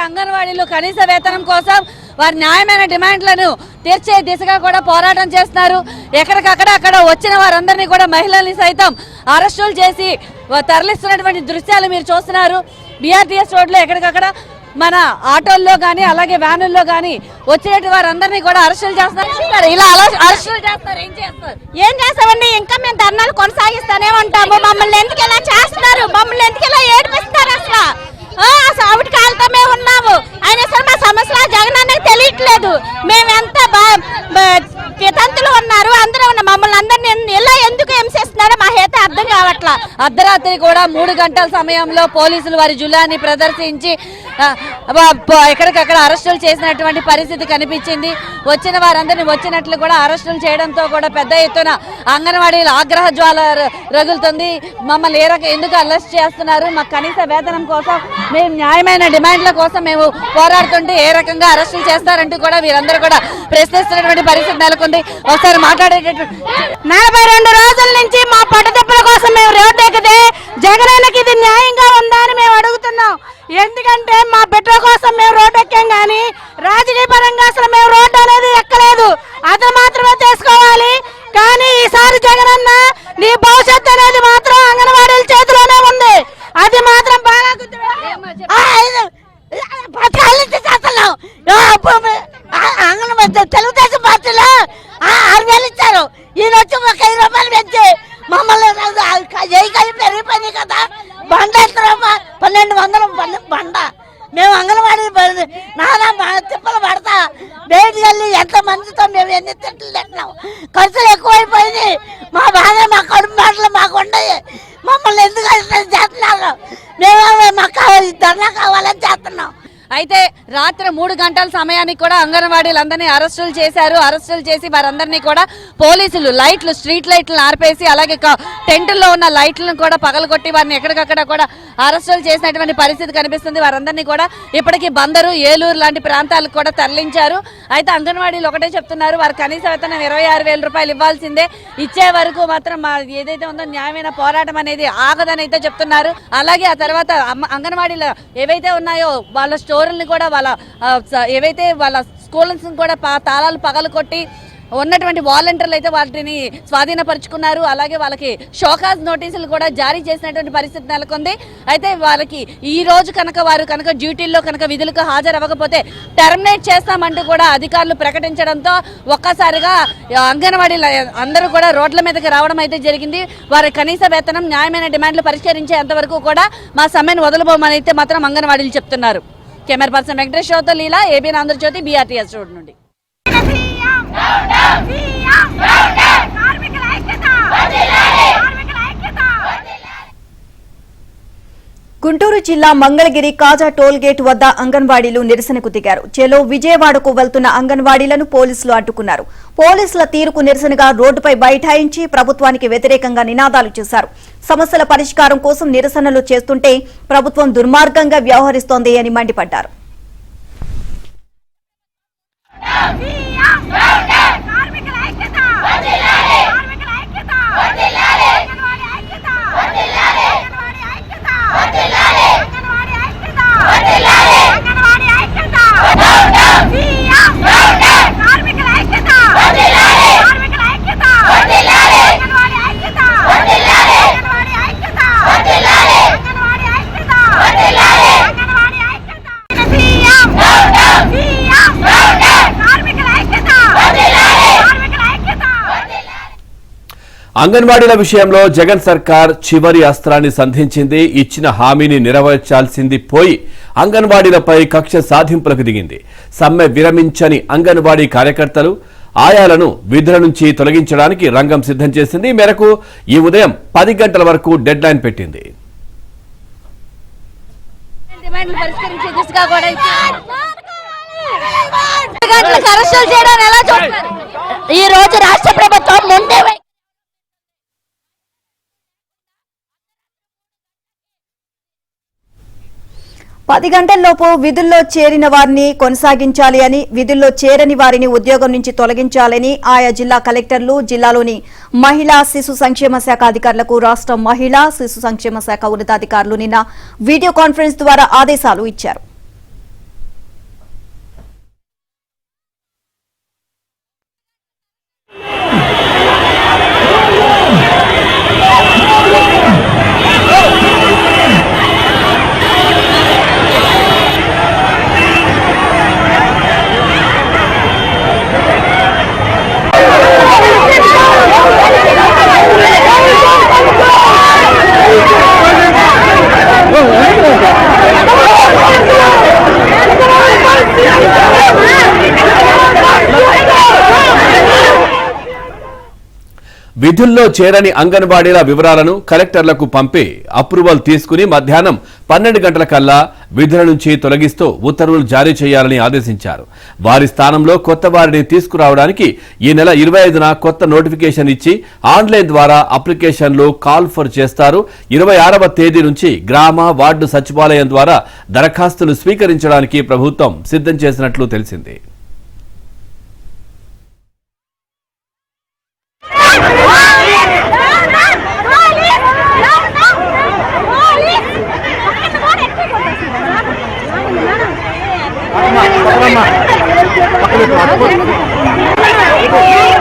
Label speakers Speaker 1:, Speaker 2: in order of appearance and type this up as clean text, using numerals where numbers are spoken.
Speaker 1: అంగన్వాడీలు కనీస వేతనం కోసం వారి న్యాయమైన డిమాండ్లను తీర్చే దిశగా కూడా పోరాటం చేస్తున్నారు. ఎక్కడికక్కడ అక్కడ వచ్చిన వారందరినీ కూడా మహిళల్ని సైతం అరెస్టులు చేసి తరలిస్తున్నటువంటి దృశ్యాలు మీరు చూస్తున్నారు. బీఆర్టీఎస్ రోడ్లో ఎక్కడికక్కడ మన ఆటోల్లో గానీ అలాగే వ్యానుల్లో గానీ వచ్చేటి వారందరినీ కూడా అరెస్టులు చేస్తున్నారు. ఇలా అరెస్టులు చేస్తారు.
Speaker 2: ఏం చేస్తామండి? ఇంకా మేము ధర్నాలు కొనసాగిస్తానే ఉంటాము. మమ్మల్ని ఎందుకు ఇలా చేస్తున్నారు? మమ్మల్ని ఎందుకు ఇలా ఏడిపిస్తారు? అసలు ఆవిడ కాలతో మేము ఉన్నాము. అయినా సరే మా సమస్యలు జగన్ అన్నకి తెలియట్లేదు. మేమెంత వితంతులు ఉన్నారు, అందరూ ఉన్న మమ్మల్ని అందరినీ ఇలా ఎందుకు హింసిస్తున్నారో మాకైతే అర్థం కావట్లా.
Speaker 1: అర్ధరాత్రి కూడా 3 గంటల సమయంలో పోలీసులు వారి జులాన్ని ప్రదర్శించి ఎక్కడికక్కడ అరెస్టులు చేసినటువంటి పరిస్థితి కనిపించింది. వచ్చిన వారందరినీ వచ్చినట్లు కూడా అరెస్టులు చేయడంతో కూడా పెద్ద ఎత్తున అంగన్వాడీలు ఆగ్రహ జ్వాల రగులుతుంది. మమ్మల్ని ఎందుకు అరెస్ట్ చేస్తున్నారు? మాకు కనీస వేతనం కోసం, మేము న్యాయమైన డిమాండ్ల కోసం మేము పోరాడుతుంటే ఏ రకంగా అరెస్టులు చేస్తారంటూ కూడా వీరందరూ కూడా ప్రశ్నిస్తున్నటువంటి పరిస్థితి నెలకొంది. ఒకసారి మాట్లాడేటటువంటి
Speaker 2: 42 రోజుల నుంచి మా పట్టుదప్పుల కోసం మేము రోడ్డు ఎక్కితే జగనన్నకి ఇది న్యాయంగా ఉందా అని మేము అడుగుతున్నాం. ఎందుకంటే మా బిడ్డ కోసం మేము రోడ్డు ఎక్కాం కానీ రాజకీయ పరంగా అసలు మేము రోడ్డు అనేది ఎక్కలేదు. అది మాత్రమే చేసుకోవాలి. కానీ ఈసారి జగనన్న నీ భవిష్యత్తు అనేది మాత్రం అంగన్వాడీల చేతిలోనే ఉంది. అది మాత్రం బాగా తెలుగుదేశం పార్టీలో 6,000 ఇచ్చారు. ఈయన వచ్చి ఒక 5 రూపాయలు పెంచి మమ్మల్ని పెరిగిపోయినాయి కదా. బండ 1200 బండ. మేము అంగన్వాడీ నానా తిప్పలు పడతా బయటికి వెళ్ళి ఎంత మందితో మేము ఎన్ని తిట్లు తింటున్నాం. ఖర్చులు ఎక్కువైపోయినాయి. మా బాధ మా కడుపు మాటలు మాకు ఉండయి. మమ్మల్ని ఎందుకు చేస్తున్నారు? మేము మాకు ధర్నా కావాలని చేస్తున్నాం.
Speaker 1: అయితే రాత్రి 3 గంటల సమయానికి కూడా అంగన్వాడీలందరినీ అరెస్టులు చేశారు. అరెస్టులు చేసి వారందరినీ కూడా పోలీసులు స్ట్రీట్ లైట్లను ఆర్పేసి అలాగే టెంటుల్లో ఉన్న లైట్లను కూడా పగలగొట్టి వారిని ఎక్కడికక్కడ కూడా అరెస్టులు చేసినటువంటి పరిస్థితి కనిపిస్తుంది. వారందరినీ కూడా ఇప్పటికీ బందరు, ఏలూరు లాంటి ప్రాంతాలకు కూడా తరలించారు. అయితే అంగన్వాడీలు ఒకటే చెప్తున్నారు, వారు కనీస వేతనం 26,000 రూపాయలు ఇవ్వాల్సిందే. ఇచ్చే వరకు మాత్రం మా ఏదైతే ఉందో న్యాయమైన పోరాటం అనేది ఆగదని అయితే చెప్తున్నారు. అలాగే ఆ తర్వాత అంగన్వాడీలు ఏవైతే ఉన్నాయో వాళ్ళ స్టోర్లని కూడా ఏవైతే వాళ్ళ స్కూల్స్ కూడా తాళాలు పగలు కొట్టి ఉన్నటువంటి వాలంటీర్లు అయితే వాటిని స్వాధీనపరుచుకున్నారు. అలాగే వాళ్ళకి షోకాజ్ నోటీసులు కూడా జారీ చేసినటువంటి పరిస్థితి నెలకొంది. అయితే వాళ్ళకి ఈ రోజు వారు డ్యూటీల్లో విధులకు హాజరవ్వకపోతే టర్మినేట్ చేస్తామంటూ కూడా అధికారులు ప్రకటించడంతో ఒక్కసారిగా అంగన్వాడీలు అందరూ కూడా రోడ్ల మీదకి రావడం అయితే జరిగింది. వారి కనీస వేతనం, న్యాయమైన డిమాండ్లు పరిష్కరించేంత వరకు కూడా మా సమ్మెను వదలబోమని అయితే మాత్రం అంగన్వాడీలు చెప్తున్నారు. కెమెరా పర్సన్ వెంకటేశ్వర్తో లీలా, ఏబీ ఆంధ్రజ్యోతి, బీఆర్టీఎస్ రోడ్ నుండి.
Speaker 3: గుంటూరు జిల్లా మంగళగిరి కాజా టోల్ గేట్ వద్ద అంగన్వాడీలు నిరసనకు దిగారు. చెలో విజయవాడకు వెళ్తున్న అంగన్వాడీలను పోలీసులు అడ్డుకున్నారు. పోలీసుల తీరుకు నిరసనగా రోడ్డుపై బైఠాయించి ప్రభుత్వానికి వ్యతిరేకంగా నినాదాలు చేశారు. సమస్యల పరిష్కారం కోసం నిరసనలు చేస్తుంటే ప్రభుత్వం దుర్మార్గంగా వ్యవహరిస్తోంది అని మండిపడ్డారు.
Speaker 4: అంగన్వాడీల విషయంలో జగన్ సర్కార్ చివరి అస్త్రాన్ని సంధించింది. ఇచ్చిన హామీని నెరవేర్చాల్సింది పోయి అంగన్వాడీలపై కక్ష సాధింపులకు దిగింది. సమ్మె విరమించని అంగన్వాడీ కార్యకర్తలు, ఆయాలను విధుల నుంచి తొలగించడానికి రంగం సిద్ధం చేసింది. ఈ మేరకు ఈ ఉదయం 10 గంటల వరకు డెడ్ లైన్ పెట్టింది.
Speaker 2: ఈ రోజు రాష్ట్ర ప్రభుత్వం ముందే
Speaker 3: 10 గంటల్లోపు విధుల్లో చేరిన వారిని కొనసాగించాలి అని, విధుల్లో చేరని వారిని ఉద్యోగం నుంచి తొలగించాలని ఆయా జిల్లా కలెక్టర్లు, జిల్లాలోని మహిళా శిశు సంక్షేమ శాఖ అధికారులకు రాష్ట్ర మహిళా శిశు సంక్షేమ శాఖ ఉన్నతాధికారులు నిన్న వీడియో కాన్ఫరెన్స్ ద్వారా ఆదేశాలు ఇచ్చారు.
Speaker 4: విధుల్లో చేరని అంగన్వాడీల వివరాలను కలెక్టర్లకు పంపి అప్రూవల్ తీసుకుని మధ్యాహ్నం 12 గంటల కల్లా విధుల నుంచి తొలగిస్తూ ఉత్తర్వులు జారీ చేయాలని ఆదేశించారు. వారి స్థానంలో కొత్త వారిని తీసుకురావడానికి ఈ నెల 25న కొత్త నోటిఫికేషన్ ఇచ్చి ఆన్లైన్ ద్వారా అప్లికేషన్లు కాల్ ఫర్ చేస్తారు. 26వ తేదీ నుంచి గ్రామ వార్డు సచివాలయం ద్వారా దరఖాస్తులు స్వీకరించడానికి ప్రభుత్వం సిద్ధం చేసినట్లు తెలిసింది.